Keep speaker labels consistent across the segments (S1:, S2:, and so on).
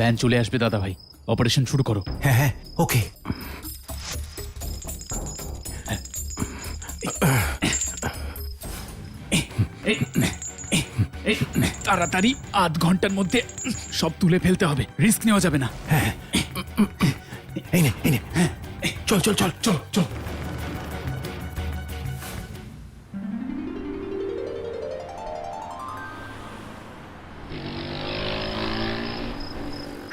S1: Van চলে আসবে দাদা ভাই, অপারেশন শুরু করো।
S2: হ্যাঁ হ্যাঁ, ওকে।
S1: তাড়াতাড়ি আধ ঘন্টার মধ্যে সব তুলে ফেলতে হবে, রিস্ক নেওয়া যাবে না।
S2: হ্যাঁ, এই নে এই নে, চল চল চল চল চল।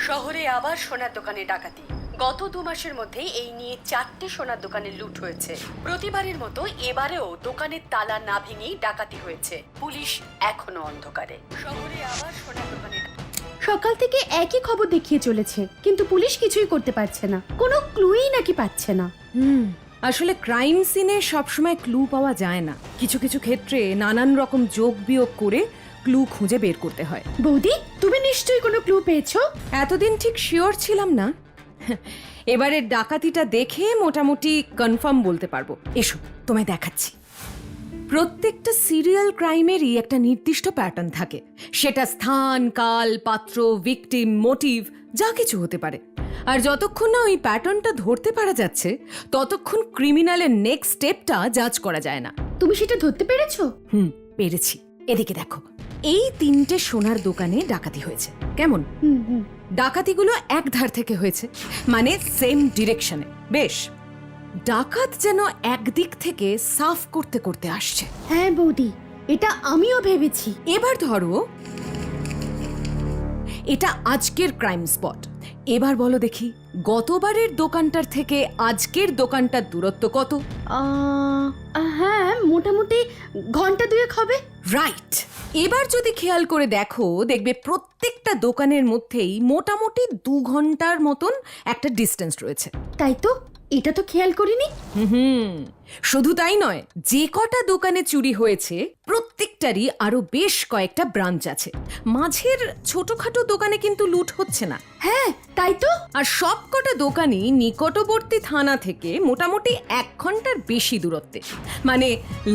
S3: শহরে আবার সোনার দোকানে ডাকাতি। গত 2 মাসের মধ্যেই এই নিয়ে 4টে সোনার দোকানে লুট হয়েছে। প্রতিবারের মতো এবারেও দোকানের তালা না ভেঙেই ডাকাতি হয়েছে। পুলিশ এখনো অন্ধকারে। শহরে আবার সোনার দোকানে
S4: সকাল থেকে একই খবর দেখিয়ে চলেছে, কিন্তু পুলিশ কিছুই করতে পারছে না, কোনো ক্লুই নাকি পাচ্ছে না।
S5: আসলে ক্রাইম সিনে সবসময় ক্লু পাওয়া যায় না, কিছু কিছু ক্ষেত্রে নানান রকম যোগ বিয়োগ করে ক্লু খুঁজে বের করতে হয়।
S4: বৌদি, তুমি নিশ্চয়ই কোনো ক্লু পেয়েছো?
S5: এতদিন ঠিক শিওর ছিলাম না, এবারের ডাকাতিটা দেখে মোটামুটি কনফার্ম বলতে পারবো। এসো তোমায় দেখাচ্ছি। প্রত্যেকটা সিরিয়াল ক্রাইমেরই একটা নির্দিষ্ট প্যাটার্ন থাকে, সেটা স্থান, কাল, পাত্র, ভিকটিম, মোটিভ যা কিছু হতে পারে। আর যতক্ষণ না ওই প্যাটার্নটা ধরতে পারা যাচ্ছে ততক্ষণ ক্রিমিনালের নেক্সট স্টেপটা জাজ করা যায় না।
S4: তুমি সেটা ধরতে পেরেছো?
S5: পেরেছি। এদিকে দেখো, এই 3টে সোনার দোকানে ডাকাতি হয়েছে। কেমন? ডাকাতিগুলো এক ধার থেকে হয়েছে, মানে সেম ডিরেকশনে। বেশ, ডাকাত যেন একদিক থেকে সাফ করতে করতে আসছে।
S4: হ্যাঁ বৌদি, এটা আমিও ভেবেছি।
S5: এবার ধরো এটা আজকের ক্রাইম স্পট। এবার বলো দেখি, গতবারের দোকানটার থেকে আজকের দোকানটার দূরত্ব কত?
S4: হ্যাঁ, মোটামুটি ঘন্টা 2 হবে।
S5: রাইট। এবার যদি খেয়াল করে দেখো, দেখবে প্রত্যেকটা দোকানের মধ্যেই মোটামুটি 2 ঘন্টার মতন একটা ডিস্টেন্স রয়েছে।
S4: তাই তো, এটা তো খেয়াল করিনি।
S5: শুধু তাই নয়, যে কটা দোকানে চুরি হয়েছে প্রত্যেকটারই আরো বেশ কয়েকটা ব্রাঞ্চ আছে। মাঝের ছোটখাটো দোকানে কিন্তু লুট হচ্ছে না।
S4: হ্যাঁ, তাই তো।
S5: আর সব কটা দোকানই নিকটবর্তী থানা থেকে মোটামুটি 1 ঘন্টার বেশি দূরত্বে। মানে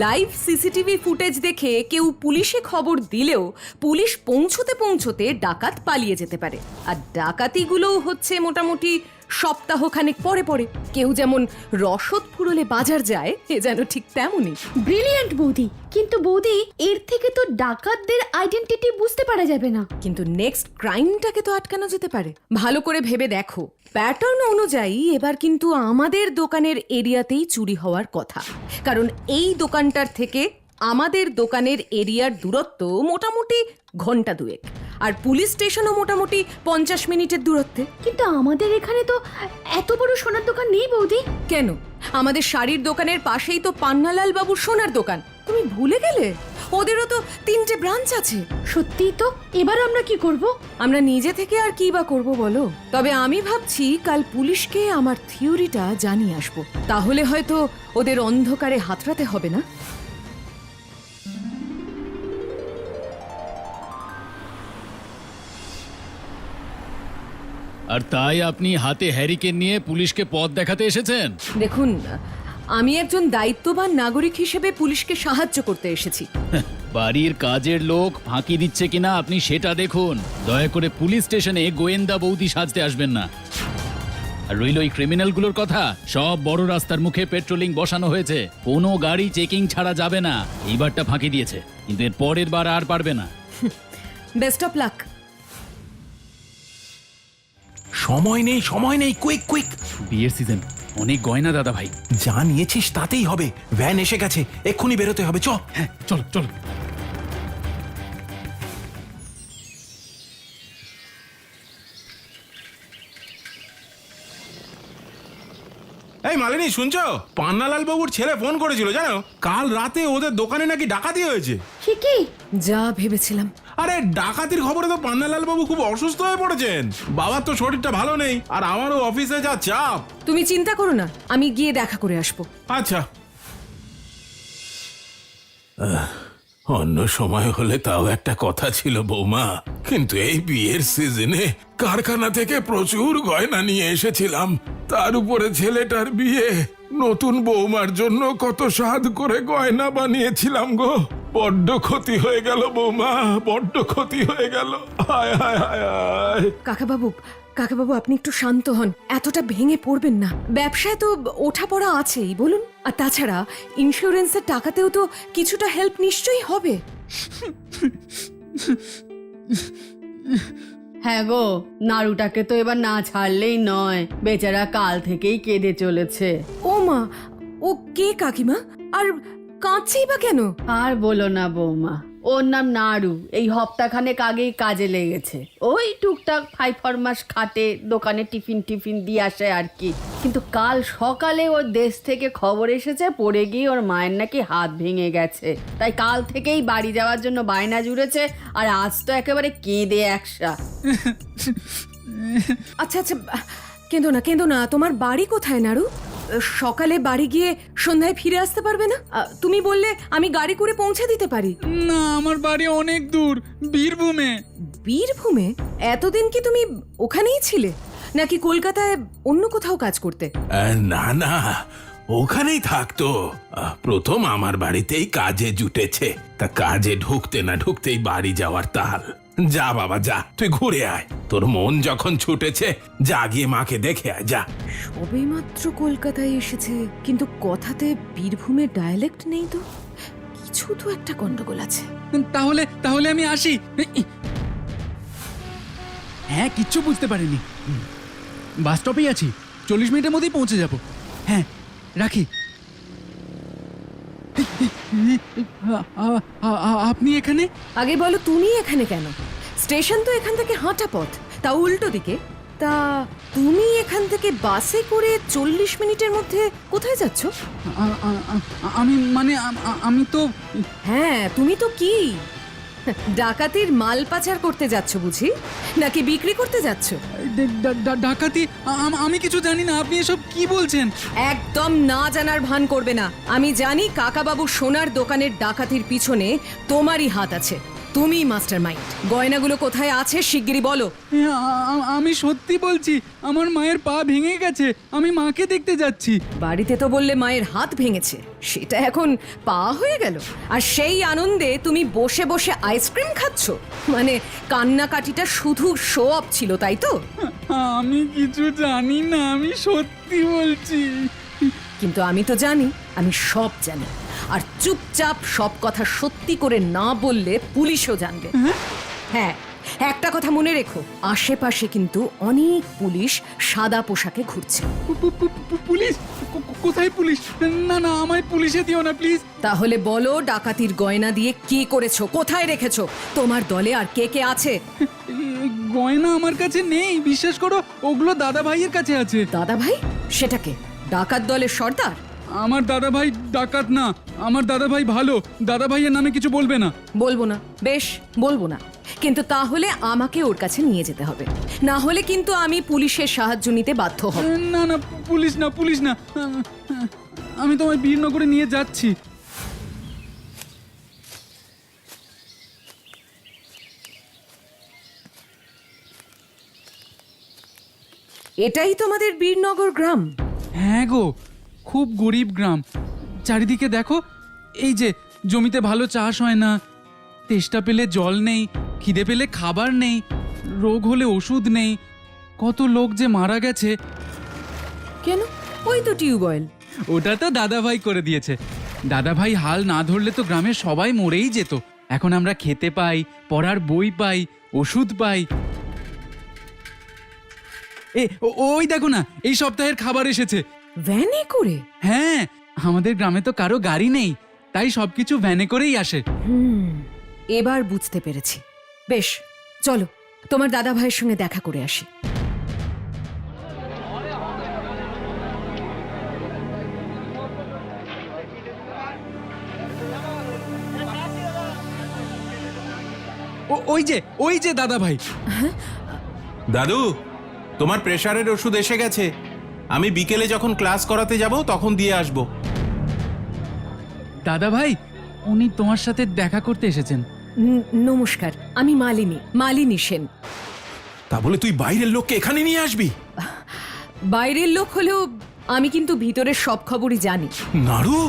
S5: লাইভ সিসিটিভি ফুটেজ দেখে কেউ পুলিশে খবর দিলেও পুলিশ পৌঁছতে পৌঁছতে ডাকাত পালিয়ে যেতে পারে। আর ডাকাতিগুলোও হচ্ছে মোটামুটি সপ্তাহখানেক পরে পরে। কেউ যেমন রসদ ফুরলে বাজার যায়, এ যেন ঠিক তেমনই।
S4: ব্রিলিয়ান্ট বৌদি। কিন্তু বৌদি, এর থেকে তো ডাকাতদের আইডেন্টিটি বুঝতে পারা যাবে না।
S5: কিন্তু নেক্সট ক্রাইমটাকে তো আটকানো যেতে পারে। ভালো করে ভেবে দেখো, প্যাটার্ন অনুযায়ী এবার কিন্তু আমাদের দোকানের এরিয়াতেই চুরি হওয়ার কথা, কারণ এই দোকানটার থেকে আমাদের দোকানের এরিয়ার দূরত্ব মোটামুটি ঘন্টা 2। আর পুলিশ স্টেশনও মোটামুটি 50 মিনিটের দূরত্বে।
S4: কিন্তু আমাদের এখানে তো এত বড় সোনার দোকান নেই বৌদি।
S5: কেন? আমাদের শাড়ির দোকানের পাশেই তো পান্নালাল বাবুর সোনার দোকান। তুমি ভুলে গেলে? ওদেরও তো 3টে ব্রাঞ্চ আছে।
S4: সত্যিই তো। এবার আমরা কি করব?
S5: আমরা নিজে থেকে আর কি বা করব বলো? তবে আমি ভাবছি কাল পুলিশকে আমার থিওরিটা জানিয়ে আসবো, তাহলে হয়তো ওদের অন্ধকারে হাতড়াতে হবে না।
S1: আর তাই আপনি হাতে হ্যারিকেন নিয়ে পুলিশকে পথ দেখাতে এসেছেন?
S5: দেখুন, আমি একজন দায়িত্ববান নাগরিক হিসেবে পুলিশকে সাহায্য করতে এসেছি।
S1: বাড়ির কাজের লোক ফাঁকি দিচ্ছে কিনা আপনি সেটা দেখুন। দয়া করে পুলিশ স্টেশনে গোয়েন্দা বৌদি সাজতে আসবেন না। আর রইল এই ক্রিমিনালগুলোর কথা, সব বড় রাস্তার মুখে পেট্রোলিং বসানো হয়েছে, কোনো গাড়ি চেকিং ছাড়া যাবে না। এইবারটা ফাঁকি দিয়েছে, কিন্তু এর পরের বার আর পারবে না।
S5: Best of luck.
S2: সময় নেই, কুইক কুইক।
S1: বিয়ের সিজন, অনেক গয়না দাদা ভাই।
S2: যা নিয়েছিস তাতেই হবে। ভ্যান এসে গেছে, এক্ষুনি বেরোতে হবে। চল।
S1: হ্যাঁ, চলো চলো।
S6: এই মালিনী, শুনছো? পান্নালাল বাবুর ছেলে ফোন করেছিল, জানো? কাল রাতে ওদের দোকানে নাকি ডাকাতি হয়েছে।
S4: সে কি?
S5: যা ভেবেছিলাম।
S6: আরে ডাকাতির খবরে তো পান্নালাল বাবু খুব অসুস্থ হয়ে পড়েছেন। বাবার তো শরীরটা ভালো নেই, আর আমারও অফিসে যা চাপ।
S5: তুমি চিন্তা করো না, আমি গিয়ে দেখা করে আসবো।
S6: আচ্ছা।
S7: অন্য সময় হলে তাও একটা কথা ছিল বৌমা, কিন্তু এই বিয়ের সিজনে কারখানা থেকে প্রচুর গয়না নিয়ে এসেছিলাম, তার উপরে ছেলেটার বিয়ে, নতুন বৌমার জন্য কত স্বাদ করে গয়না বানিয়েছিলাম গো। বড্ড ক্ষতি হয়ে গেল বৌমা, বড্ড ক্ষতি হয়ে গেল। হায় হায় হায় হায়।
S5: কাকাবাবু আপনি একটু শান্ত হন, এতটা ভেঙে পড়বেন না। ব্যবসায় তো ওঠাপড়া আছেই বলুন, আর তাছাড়া ইন্স্যুরেন্সের টাকাতেও তো কিছুটা হেল্প নিশ্চয়ই হবে।
S3: হ্যাঁ গো, নাড়ুটাকে তো এবার না ছাড়লেই নয়, বেচারা কাল থেকেই কেঁদে চলেছে।
S5: ও মা, ও কে কাকিমা? আর কাঁদছেই বা কেন?
S3: আর বলো না বৌমা, ওর নাম নাড়ু। এই হপ্তাখানেক আগেই কাজে লেগেছে। ওই টুকটাক 5 মাস খাটে, দোকানে টিফিন দিয়ে আসে আর কি। কিন্তু কাল সকালে ওর দেশ থেকে খবর এসেছে পড়ে গিয়ে ওর মায়ের নাকি হাত ভেঙে গেছে। তাই কাল থেকেই বাড়ি যাওয়ার জন্য বায়না জুড়েছে, আর আজ তো একেবারে কেঁদে একসা।
S5: আচ্ছা, কেঁদো না। তোমার বাড়ি কোথায় নাড়ু? সকালে বাড়ি গিয়ে সন্ধ্যায় ফিরে আসতে পারবে না? তুমি বললে আমি গাড়ি করে পৌঁছে দিতে পারি।
S1: না, আমার বাড়ি অনেক দূর, বীরভূমে।
S5: বীরভূমে? এতদিন কি তুমি ওখানেই ছিলে, নাকি কলকাতায় অন্য কোথাও কাজ করতে?
S7: না না, ওখানেই থাকতো। প্রথম আমার বাড়িতেই কাজে জুটেছে, তা কাজে ঢুকতে না ঢুকতেই বাড়ি যাওয়ার তাল। যা বাবা যা, তুই ঘুরে আয়। তোর মন যখন ছুটেছে, যা গিয়ে মাকে দেখে আয়, যা।
S5: সবেমাত্র কলকাতায় এসেছে, কিন্তু কথাতে বীরভূমের ডায়ালেক্ট নেই তো। কিছু তো একটা গন্ডগোল আছে।
S1: তাহলে আমি আসি। হ্যাঁ, কিচ্ছু বুঝতে পারিনি। বাস স্টপেই আছি, 40 মিনিটের মধ্যেই পৌঁছে যাব। হ্যাঁ, রাখি। আপনি এখানে?
S5: আগে বলো, তুমি এখানে কেন? স্টেশন তো এখান থেকে হাঁটা পথ, তা উল্টো দিকে। তা তুমি এখান থেকে বাসে করে 40 মিনিটের মধ্যে কোথায় যাচ্ছ?
S1: আমি তো।
S5: হ্যাঁ, তুমি তো কি ডাকাতির মাল পাচার করতে যাচ্ছ বুঝি, নাকি বিক্রি করতে যাচ্ছ?
S1: ডাকাতি? আমি কিছু জানি না, আপনি এসব কি বলছেন?
S5: একদম না জানার ভান করবে না। আমি জানি কাকাবাবু সোনার দোকানের ডাকাতির পিছনে তোমারই হাত আছে। তুমি মাস্টার মাইন্ড। গয়নাগুলো কোথায় আছে শিগগিরই বলো।
S1: আমি সত্যি বলছি, আমার মায়ের পা ভেঙে গেছে, আমি মাকে দেখতে যাচ্ছি।
S5: বাড়িতে তো বললে মায়ের হাত ভেঙেছে, সেটা এখন পা হয়ে গেল, আর সেই আনন্দে তুমি বসে বসে আইসক্রিম খাচ্ছ। মানে কান্নাকাটিটা শুধু শো অফ ছিল, তাই তো?
S1: আমি কিছু জানি না, আমি সত্যি বলছি।
S5: কিন্তু আমি তো জানি, আমি সব জানি। আর চুপচাপ সব কথা সত্যি করে না বললে পুলিশও জানবে। হ্যাঁ, একটা কথা মনে রেখো, আশেপাশে কিন্তু অনেক পুলিশ সাদা পোশাকে ঘুরছে।
S1: পুলিশ? কোথায় পুলিশ? না, আমায় পুলিশে দিও না প্লিজ।
S5: তাহলে বলো, ডাকাতির গয়না দিয়ে কি করেছো, কোথায় রেখেছো? তোমার দলে আর কে কে আছে?
S1: গয়না আমার কাছে নেই, বিশ্বাস করো, ওগুলো দাদা ভাইয়ের কাছে আছে।
S5: দাদা ভাই? সেটাকে ডাকাত দলের সর্দার?
S1: আমার দাদা ভাই ডাকাত না, আমার দাদা ভাই ভালো। দাদা ভাইয়ের নামে কিছু বলবে না।
S5: বলবো না, বেশ বলবো না, কিন্তু তাহলে আমাকে ওর কাছে নিয়ে যেতে হবে, না হলে কিন্তু আমি পুলিশের সাহায্য নিতে বাধ্য হব।
S1: না, পুলিশ না। আমি তোমায় বীরনগরে নিয়ে যাচ্ছি।
S5: এটাই তোমাদের বীরনগর গ্রাম?
S1: হ্যাঁ গো, খুব গরিব গ্রাম। চারিদিকে দেখো, এই যে জমিতে ভালো চাষ হয় না, তেষ্টা পেলে জল নেই, খিদে পেলে খাবার নেই, রোগ হলে ওষুধ নেই, কত লোক যে মারা গেছে।
S5: কেন? ওই তো টিউবওয়েল।
S1: ওটা তো দাদা ভাই করে দিয়েছে। দাদা ভাই হাল না ধরলে তো গ্রামের সবাই মরেই যেত। এখন আমরা খেতে পাই, পড়ার বই পাই, ওষুধ পাই। ওই দেখো না, এই সপ্তাহের খাবার এসেছে
S5: ভ্যানে করে।
S1: হ্যাঁ, আমাদের গ্রামে তো কারো গাড়ি নেই, তাই সবকিছু ভ্যানে করেই আসে।
S5: এবার বুঝতে পেরেছি। বেশ, চলো তোমার দাদা ভাইয়ের সঙ্গে দেখা করে আসি।
S1: ওই যে দাদা ভাই।
S6: দাদু, তোমার প্রেসারের ওষুধ এসে গেছে। আমি বিকেলে যখন ক্লাস করাতে যাব তখন দিয়ে আসব।
S1: দাদা ভাই, উনি তোমার সাথে দেখা করতে এসেছেন।
S5: নমস্কার, আমি মালিনী সেন।
S6: তা বলে তুই বাইরের লোককে এখানে নিয়ে আসবি?
S5: বাইরের লোক হলেও আমি কিন্তু ভিতরের সব খবরই জানি।
S6: নাড়ু,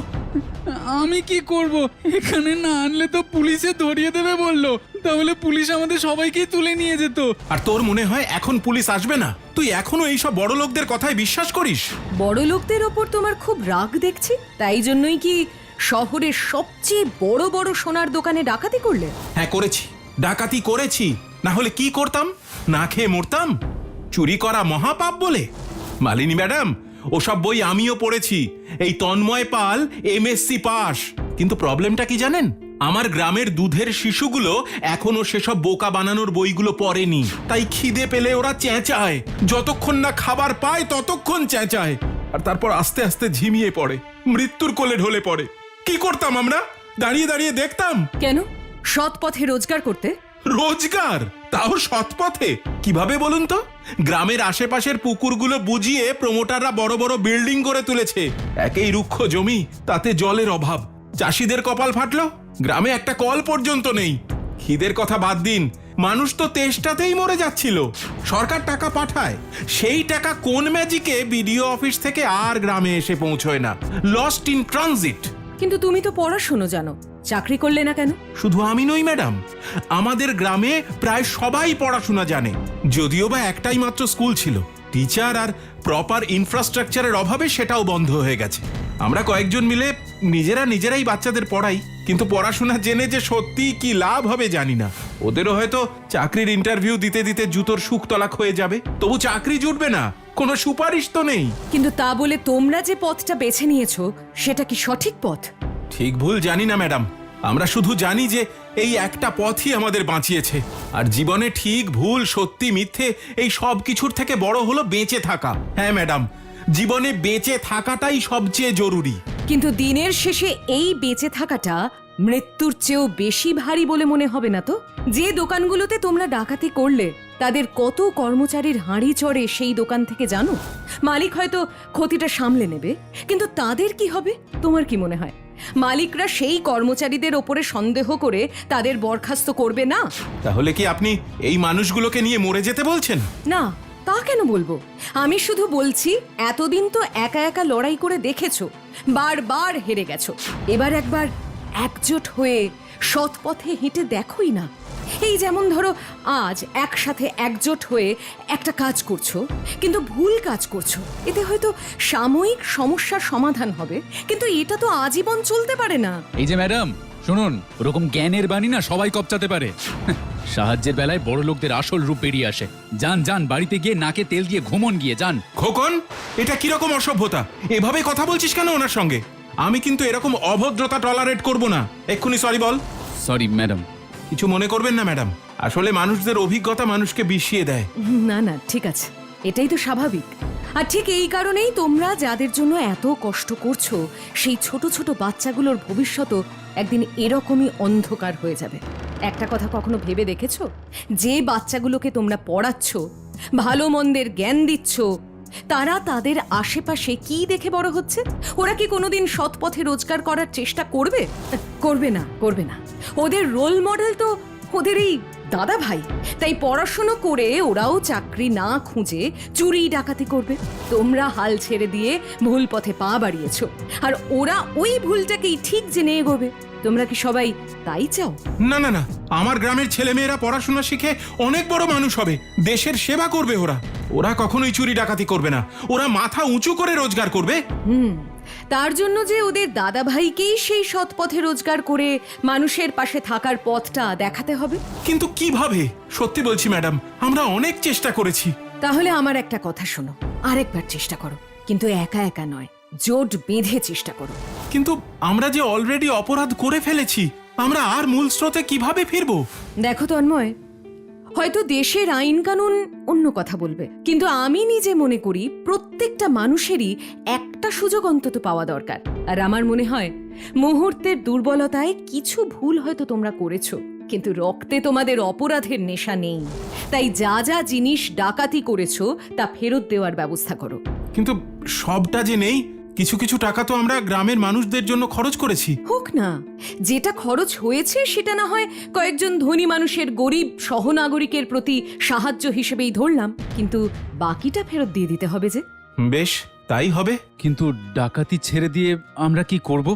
S1: আমি কি করব? এখানে না আনলে তো পুলিশে ধরিয়ে দেবে বললো, তাহলে পুলিশ আমাদের সবাইকেই তুলে নিয়ে যেত।
S6: আর তোর মনে হয় এখন পুলিশ আসবে না? তুই এখনো এইসব বড় লোকদের কথায় বিশ্বাস করিস?
S5: বড় লোকদের ওপর তোমার খুব রাগ দেখছি, তাই জন্যই কি শহরের সবচেয়ে বড় বড় সোনার দোকানে ডাকাতি করলে?
S6: হ্যাঁ করেছি, ডাকাতি করেছি, না হলে কি করতাম? না খেয়ে মরতাম? চুরি করা মহাপাপ বলে? মালিনী ম্যাডাম, ওসব বই আমিও পড়েছি। এই তন্ময় পাল এমএসসি পাস। কিন্তু প্রবলেমটা কি জানেন? আমার গ্রামের দুধের শিশুগুলো এখনো সেসব বোকা বানানোর বইগুলো পড়েনি, তাই খিদে পেলে ওরা চেঁচায়। যতক্ষণ না খাবার পায় ততক্ষণ চেঁচায়, আর তারপর আস্তে আস্তে ঝিমিয়ে পড়ে, মৃত্যুর কোলে ঢলে পড়ে। কি করতাম আমরা? দাঁড়িয়ে দাঁড়িয়ে দেখতাম।
S5: কেন? সৎ পথে রোজগার করতে?
S6: রোজগার? তাও সৎ পথে? কিভাবে বলুন তো? গ্রামের আশেপাশের পুকুরগুলো বুঝিয়ে প্রমোটাররা বড় বড় বিল্ডিং করে তুলেছে। একই রুক্ষ জমি, তাতে জলের অভাব। চাষিদের কপাল ফাটলো, গ্রামে একটা কল পর্যন্ত নেই। খিদের কথা বাদ দিন, মানুষ তো তেষ্টাতেই মরে যাচ্ছিল। সরকার টাকা পাঠায়, সেই টাকা কোন ম্যাজিকে বিডিও অফিস থেকে আর গ্রামে এসে পৌঁছয় না, লস্ট ইন ট্রানজিট।
S5: কিন্তু তুমি তো পড়াশোনা জানো, চাকরি করলে না কেন?
S6: শুধু আমি নই ম্যাডাম, আমাদের গ্রামে প্রায় সবাই পড়াশোনা জানে। যদিও বা একটাই মাত্র স্কুল ছিল, টিচার আর প্রপার ইনফ্রাস্ট্রাকচারের অভাবে সেটাও বন্ধ হয়ে গেছে। আমরা কয়েকজন মিলে নিজেরাই বাচ্চাদের পড়াই, কিন্তু পড়াশোনা জেনে যে সত্যি কি লাভ হবে জানি না। ওদেরও হয়তো চাকরির ইন্টারভিউ দিতে দিতে জুতোর শুকতলা হয়ে যাবে, তবু চাকরি জুটবে না, কোনো সুপারিশ তো নেই।
S5: কিন্তু তা বলে তোমরা যে পথটা বেছে নিয়েছো সেটা কি সঠিক পথ?
S6: ঠিক ভুল জানি না ম্যাডাম, আমরা শুধু জানি যে এই একটা পথই আমাদের বাঁচিয়েছে। আর জীবনে ঠিক ভুল সত্যি মিথ্যে এই সব কিছুর থেকে বড় হলো বেঁচে থাকা। হ্যাঁ ম্যাডাম, জীবনে বেঁচে থাকাটাই সবচেয়ে জরুরি।
S5: কিন্তু দিনের শেষে এই বেঁচে থাকাটা মৃত্যুর চেয়েও বেশি ভারী বলে মনে হবে না তো? যে দোকানগুলোতে তোমরা ডাকাতি করলে তাদের কত কর্মচারীর হাঁড়ি চড়ে সেই দোকান থেকে জানো? মালিক হয়তো ক্ষতিটা সামলে নেবে, কিন্তু তাদের কি হবে? তোমার কি মনে হয় মালিকরা সেই কর্মচারীদের ওপরে সন্দেহ করে তাদের বরখাস্ত করবে না?
S6: তাহলে কি আপনি এই মানুষগুলোকে নিয়ে মরে যেতে বলছেন?
S5: না, তা কেন বলবো? আমি শুধু বলছি, এতদিন তো একা একা লড়াই করে দেখেছো, বারবার হেরে গেছো। এবার একবার একজোট হয়ে সৎ পথে হেঁটে দেখোই না। এই যেমন ধরো, আজ একসাথে একজোট হয়ে একটা কাজ করছো, কিন্তু ভুল কাজ করছো। এতে হয়তো সাময়িক সমস্যার সমাধান হবে, কিন্তু এটা তো আজীবন চলতে পারে না।
S1: এই যে ম্যাডাম শুনুন, ওরকম জ্ঞানের বাণী না সবাই কপচাতে পারে। সাহায্যের বেলায় বড় লোকদের আসল রূপ বেরিয়ে আসে। যান যান, বাড়িতে গিয়ে নাকে তেল দিয়ে ঘুমন গিয়ে যান।
S6: খোকন, এটা কিরকম অসভ্যতা? এভাবে কথা বলছিস কেন ওনার সঙ্গে? আমি কিন্তু এরকম অভদ্রতা টলারেট করব না। এক্ষুনি সরি বল।
S1: Sorry madam.
S6: কিছু মনে করবেন না ম্যাডাম, আসলে মানুষদের অভিজ্ঞতা মানুষকে বিষিয়ে দেয়।
S5: না না, ঠিক আছে, এটাই তো স্বাভাবিক। আর ঠিক এই কারণেই তোমরা যাদের জন্য এত কষ্ট করছো, সেই ছোট ছোট বাচ্চাগুলোর ভবিষ্যৎও একদিন এরকমই অন্ধকার হয়ে যাবে। একটা কথা কখনো ভেবে দেখেছো, যে বাচ্চাগুলোকে তোমরা পড়াচ্ছ, ভালো মন্দের জ্ঞান দিচ্ছ, তারা তাদের আশেপাশে কি দেখে বড় হচ্ছে? ওরা কি কোনোদিন সৎ পথে রোজগার করার চেষ্টা করবে? করবে না, করবে না। ওদের রোল মডেল তো ওদের এই দাদা ভাই। তাই পড়াশোনা করে ওরাও চাকরি না খুঁজে চুরি ডাকাতি করবে। তোমরা হাল ছেড়ে দিয়ে ভুল পথে পা বাড়িয়েছো, আর ওরা ওই ভুলটাকেই ঠিক জেনে এগোবে। তোমরা কি সবাই তাই চাও?
S6: না না না, আমার গ্রামের ছেলেমেয়েরা পড়াশোনা শিখে অনেক বড় মানুষ হবে, দেশের সেবা করবে। ওরা কখনোই চুরি ডাকাতি করবে না, ওরা মাথা উঁচু করে রোজগার করবে।
S5: তার জন্য যে ওদের দাদা ভাইকেই সেই সৎ পথে রোজগার করে মানুষের পাশে থাকার পথটা দেখাতে হবে।
S6: কিন্তু কিভাবে? সত্যি বলছি ম্যাডাম, আমরা অনেক চেষ্টা করেছি।
S5: তাহলে আমার একটা কথা শোনো, আরেকবার চেষ্টা করো, কিন্তু একা একা নয়, জোট বেঁধে চেষ্টা করো।
S6: কিন্তু আমরা যে অলরেডি অপরাধ করে ফেলেছি, আমরা আর মূল স্রোতে কিভাবে ফিরবো?
S5: দেখো তন্ময়, হয়তো দেশের আইন কানুন অন্য কথা বলবে, কিন্তু আমি নিজে মনে করি প্রত্যেকটা মানুষেরই একটা সুযোগ অন্তত পাওয়া দরকার। আর আমার মনে হয় মুহূর্তের দুর্বলতায় কিছু ভুল হয়তো তোমরা করেছো, কিন্তু রক্তে তোমাদের অপরাধের নেশা নেই। তাই যা যা জিনিস ডাকাতি করেছো তা ফেরত দেওয়ার ব্যবস্থা করো।
S6: কিন্তু সবটা যে নেই, কিছু কিছু টাকা তো আমরা গ্রামের মানুষদের জন্য খরচ করেছি।
S5: হোক না, যেটা খরচ হয়েছে সেটা না হয় কয়েকজন ধনী মানুষের গরিব সহনাগরিকের প্রতি সাহায্য হিসেবেই ধরলাম, কিন্তু বাকিটা ফেরত দিয়ে দিতে হবে যে।
S6: বেশ, তাই হবে।
S8: কিন্তু ডাকাতি ছেড়ে দিয়ে আমরা কি করব?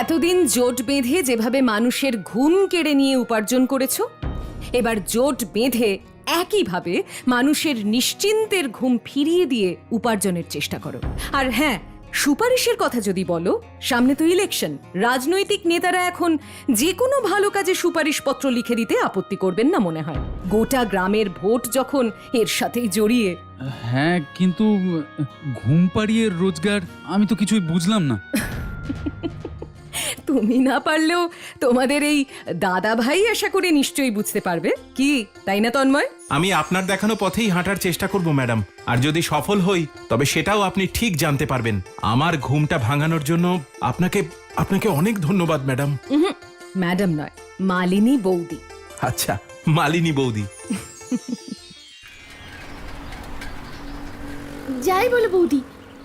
S5: এতদিন জোট বেঁধে যেভাবে মানুষের ঘুম কেড়ে নিয়ে উপার্জন করেছো, এবার জোট বেঁধে একইভাবে মানুষের নিশ্চিন্তের ঘুম ফিরিয়ে দিয়ে উপার্জনের চেষ্টা করো। আর হ্যাঁ, সুপারিশের কথা যদি বলো, সামনে তো ইলেকশন, রাজনৈতিক নেতারা এখন যে কোনো ভালো কাজে সুপারিশপত্র লিখে দিতে আপত্তি করবেন না মনে হয়। গোটা গ্রামের ভোট যখন এর সাথেই জড়িয়ে।
S8: হ্যাঁ, কিন্তু ঘুম পাড়িয়ে রোজগার আমি তো কিছুই বুঝলাম না।
S5: তুমি না পারলেও তোমাদের এই দাদা ভাই আশা করে নিশ্চয়ই বুঝতে পারবে, কি তাই না তন্ময়?
S6: আমি আপনার দেখানো পথেই হাঁটার চেষ্টা করব ম্যাডাম, আর যদি সফল হই তবে সেটাও আপনি ঠিক জানতে পারবেন। আমার ঘুমটা ভাঙানোর জন্য আপনাকে আপনাকে অনেক ধন্যবাদ ম্যাডাম।
S5: ম্যাডাম নয়, মালিনী বৌদি।
S6: আচ্ছা, মালিনী বৌদি।
S4: যাই বলো বৌদি,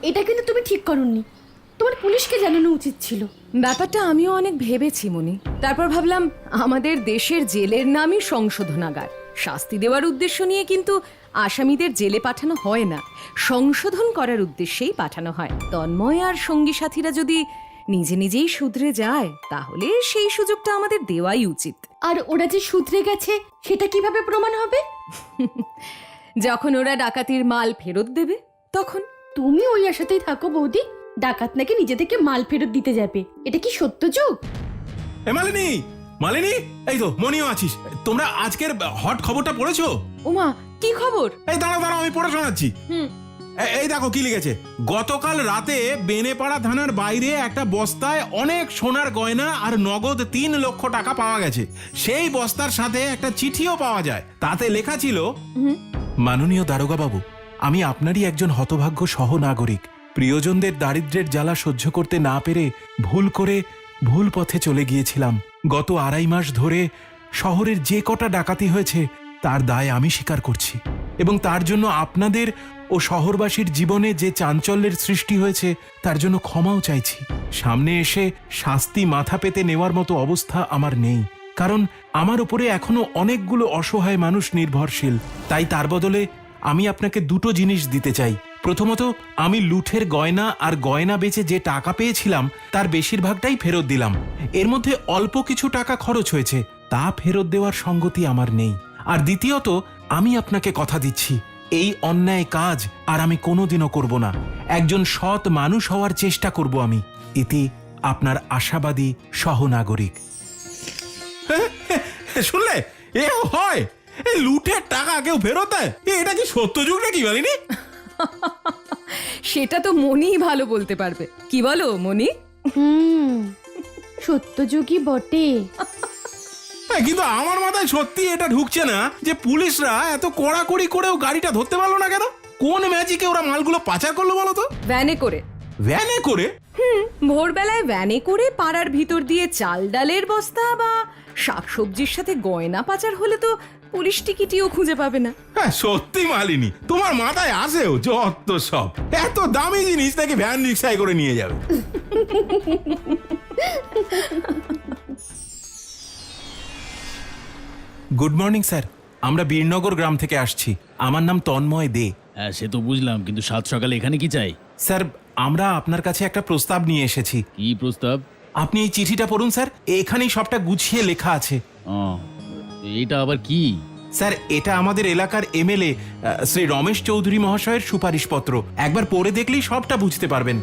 S4: এটা কিন্তু তুমি ঠিক করোনি। তোমার পুলিশকে জানানো উচিত ছিল।
S5: ব্যাপারটা আমিও অনেক ভেবেছি মনি। তারপর ভাবলাম আমাদের দেশের জেলের নামই সংশোধনাগার। শাস্তি দেওয়ার উদ্দেশ্য নিয়ে কিন্তু আসামিদের জেলে পাঠানো হয় না, সংশোধন করার উদ্দেশ্যেই পাঠানো হয়। তন্ময় আর সঙ্গী সাথীরা যদি নিজে নিজেই শুধরে যায়, তাহলে সেই সুযোগটা আমাদের দেওয়াই উচিত।
S4: আর ওরা যে শুধরে গেছে সেটা কিভাবে প্রমাণ হবে?
S5: যখন ওরা ডাকাতির মাল ফেরত দেবে তখন।
S4: তুমি ওই আশাতেই থাকো বৌদি, ডাকাত নাকি নিজে থেকে মাল ফেরত দিতে যাবে। এটা কি সত্য যুগ?
S6: এ মালিনী, মালিনী, এই তো মনিও আছিস। তোমরা আজকের হট খবরটা পড়েছো?
S5: ওমা, কি খবর?
S6: এই দাঁড়াও দাঁড়াও, আমি পড়ে শোনাচ্ছি। এই দেখো কি লিখেছে। গতকাল রাতে বেনেপাড়া থানার বাইরে একটা বস্তায় অনেক সোনার গয়না আর নগদ 3 লক্ষ টাকা পাওয়া গেছে। সেই বস্তার সাথে একটা চিঠিও পাওয়া যায়। তাতে লেখা ছিল, মাননীয় দারোগা বাবু, আমি আপনারই একজন হতভাগ্য সহনাগরিক। প্রিয়জনদের দারিদ্র্যের জ্বালা সহ্য করতে না পেরে ভুল পথে চলে গিয়েছিলাম। গত 2.5 মাস ধরে শহরের যে কটা ডাকাতি হয়েছে তার দায় আমি স্বীকার করছি, এবং তার জন্য আপনাদের ও শহরবাসীর জীবনে যে চাঞ্চল্যের সৃষ্টি হয়েছে তার জন্য ক্ষমাও চাইছি। সামনে এসে শাস্তি মাথা পেতে নেওয়ার মতো অবস্থা আমার নেই, কারণ আমার উপরে এখনো অনেকগুলো অসহায় মানুষ নির্ভরশীল। তাই তার বদলে আমি আপনাকে 2টো জিনিস দিতে চাই। প্রথমত, আমি লুঠের গয়না আর গয়না বেচে যে টাকা পেয়েছিলাম তার বেশিরভাগটাই ফেরত দিলাম। এর মধ্যে অল্প কিছু টাকা খরচ হয়েছে, তা ফেরত দেওয়ার সঙ্গতি আমার নেই। আর দ্বিতীয়ত, আমি আপনাকে কথা দিচ্ছি, এই অন্যায় কাজ আর আমি কোনোদিনও করব না। একজন সৎ মানুষ হওয়ার চেষ্টা করব আমি। ইতি আপনার আশাবাদী সহনাগরিক। শুনলে, এ হয় এই লুটের টাকা কেউ ফেরত দেয়? এটা কি সত্য যুগ নাকি বলিনি?
S5: সেটা তো মনিই ভালো বলতে পারবে। কি বলো মনি?
S4: সত্য যুগই বটে।
S6: কিন্তু আমার মাথায় সত্যি এটা ঢুকছে না যে পুলিশরা এত কড়াকড়ি করেও গাড়িটা ধরতে পারলো না কেন? কোন ম্যাজিকে ওরা মালগুলো পাচার করলো বলো তো?
S5: ভ্যানে করে।
S6: ভ্যানে করে?
S5: ভোরবেলায় ভ্যানে করে পাড়ার ভিতর দিয়ে চাল ডালের বস্তা বা শাকসবজির সাথে গয়না পাচার হলে তো পুলিশ টিকিটিও খুঁজে পাবে না।
S6: হ্যাঁ, সত্যি মালিনী, তোমার মাথায় আসেও যত সব। এত দামি জিনিস নাকি ভ্যান রিক্সায় করে নিয়ে যাবে? গুড মর্নিং স্যার, আমরা বীরনগর গ্রাম থেকে আসছি। আমার নাম তন্ময় দে।
S1: হ্যাঁ, সে তো বুঝলাম, কিন্তু সাত সকালে এখানে কি চাই?
S6: স্যার, আমরা আপনার কাছে একটা প্রস্তাব নিয়ে এসেছি।
S1: কি প্রস্তাব?
S6: আপনি এই চিঠিটা পড়ুন স্যার, এখানেই সবটা গুছিয়ে লেখা আছে।
S1: এটা আবার কি?
S6: স্যার, এটা আমাদের এলাকার এমএলএ শ্রী রমেশ চৌধুরী মহাশয়ের সুপারিশপত্র। একবার পড়ে দেখলেই সবটা বুঝতে পারবেন।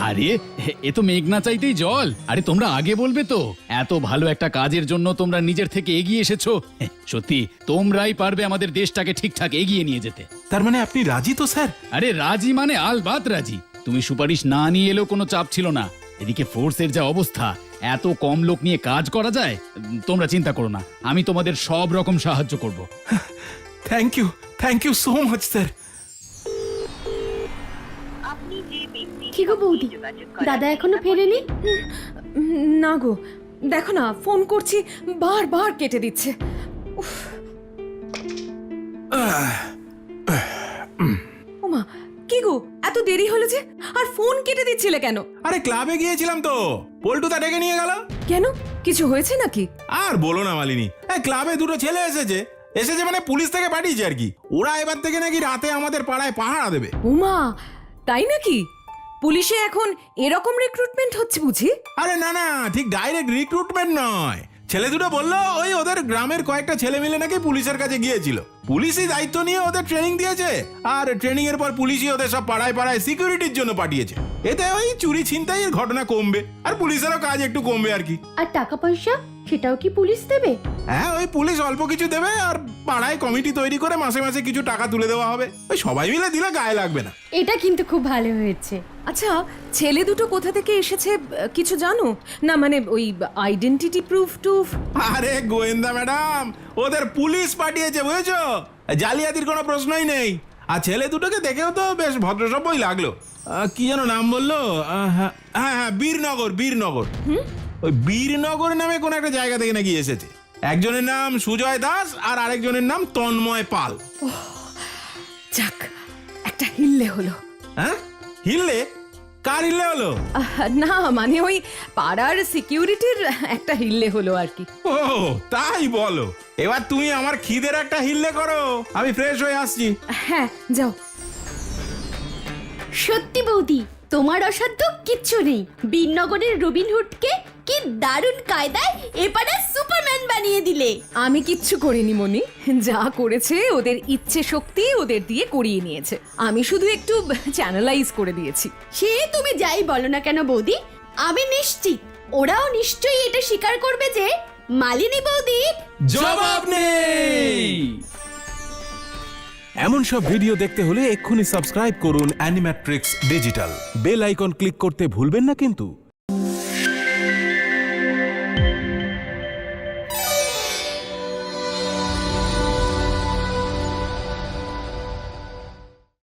S1: আরে, এ তো মেঘ না চাইতেই জল। আরে তোমরা আগে বলবে তো। এত ভালো একটা কাজের জন্য তোমরা নিজের থেকে এগিয়ে এসেছো। সত্যি তোমরাই পারবে আমাদের দেশটাকে ঠিকঠাক এগিয়ে নিয়ে যেতে।
S6: তার মানে আপনি রাজি তো স্যার?
S1: আরে রাজি মানে আলবাত রাজি। তুমি সুপারিশ না নিয়ে এলেও কোনো চাপ ছিল না। এদিকে ফোর্সের যা অবস্থা, এত কম লোক নিয়ে কাজ করা যায়? তোমরা চিন্তা করো না, আমি তোমাদের সব রকম সাহায্য করব।
S6: Thank you so much sir.
S4: কি গো বৌদি, দাদা এখনো ফেরেনি?
S5: না গো, দেখো না, ফোন করছি বারবার কেটে দিচ্ছে। ওমা, কি গো, এত দেরি হলো যে? আর ফোন কেটে দিচ্ছিলে কেন?
S6: আরে ক্লাবে গিয়েছিলাম তো, পল্টুদা ডেকে নিয়ে গেল।
S5: কেন, কিছু হয়েছে নাকি?
S6: আর বলো না মালিনী, ক্লাবে দুটো ছেলে এসেছে মানে পুলিশ থেকে পাঠিয়েছে আর কি। ওরা এবার থেকে নাকি রাতে আমাদের পাড়ায় পাহারা দেবে।
S5: উমা, তাই নাকি? পুলিশে এখন এরকম রিক্রুটমেন্ট হচ্ছে বুঝি?
S6: আরে না না, ঠিক ডাইরেক্ট রিক্রুটমেন্ট নয়। ছেলে দুটো বললো ওই ওদের গ্রামের কয়েকটা ছেলে মিলে নাকি পুলিশের কাছে গিয়েছিল, পুলিশই দায়িত্ব নিয়ে ওদের ট্রেনিং দিয়েছে, আর ট্রেনিং এর পর পুলিশই ওদের সব পাড়ায় পাড়ায় সিকিউরিটির জন্য পাঠিয়েছে। এতে ওই চুরি ছিনতাইয়ের ঘটনা কমবে আর পুলিশেরও কাজ একটু কমবে আর কি।
S4: আর টাকা পয়সা সেটাও কি পুলিশ দেবে?
S6: হ্যাঁ, ওই পুলিশ অল্প কিছু দেবে আর পাড়ায় কমিটি তৈরি করে মাসে মাসে কিছু টাকা তুলে দেওয়া হবে। ওই সবাই মিলে দিলে গায়ে লাগবে না।
S4: এটা কিন্তু খুব ভালো হয়েছে।
S5: আচ্ছা, ছেলে দুটো কোথা থেকে এসেছে কিছু জানো? না মানে ওই আইডেন্টিটি প্রুফ টুফ?
S6: আরে গোয়েন্দা ম্যাডাম, ওদের পুলিশ পাঠিয়েছে বুঝেছো, জালিয়াতির কোনো প্রশ্নই নেই। আর ছেলে দুটোকে দেখেও তো বেশ ভদ্রসভ্যই লাগলো। কি যেন নাম বললো? হ্যাঁ হ্যাঁ, বীরনগর। ওই বীরনগর নামে কোন একটা জায়গা থেকে নাকি এসেছে। একজনের নাম সুজয় দাস আর আরেকজনের নাম তন্ময় পাল।
S5: যাক, একটা হিললে হলো।
S6: হ্যাঁ, হিললে? কার হিললে হলো?
S5: না মানে ওই পাড়ার সিকিউরিটির একটা হিললে হলো আর কি।
S6: ও তাই বলো? এবার তুমি আমার খিদের একটা হিললে করো, আমি ফ্রেশ হয়ে আসছি।
S5: হ্যাঁ, যাও।
S4: সত্যি বৌদি, তোমার অসাধ্য কিচ্ছু নেই। বীরনগরের রবিনহুডকে কি দারুণ কায়দায় এপারে সুপারম্যান বানিয়ে দিলে।
S5: আমি কিচ্ছু করিনি মনি, যা করেছে ওদের ইচ্ছে শক্তি ওদের দিয়ে করিয়ে নিয়েছে। আমি শুধু একটু চ্যানেলাইজ করে দিয়েছি।
S4: সে তুমি যাই বলো না কেন বৌদি, আমি নিশ্চিত ওরাও নিশ্চয়ই এটা স্বীকার করবে যে মালিনী বৌদি
S1: জবাব নেই।
S2: এমন সব ভিডিও দেখতে হলে এক্ষুনি সাবস্ক্রাইব করুন Animatrix digital. Bell icon click করতে ভুলবেন না কিন্তু।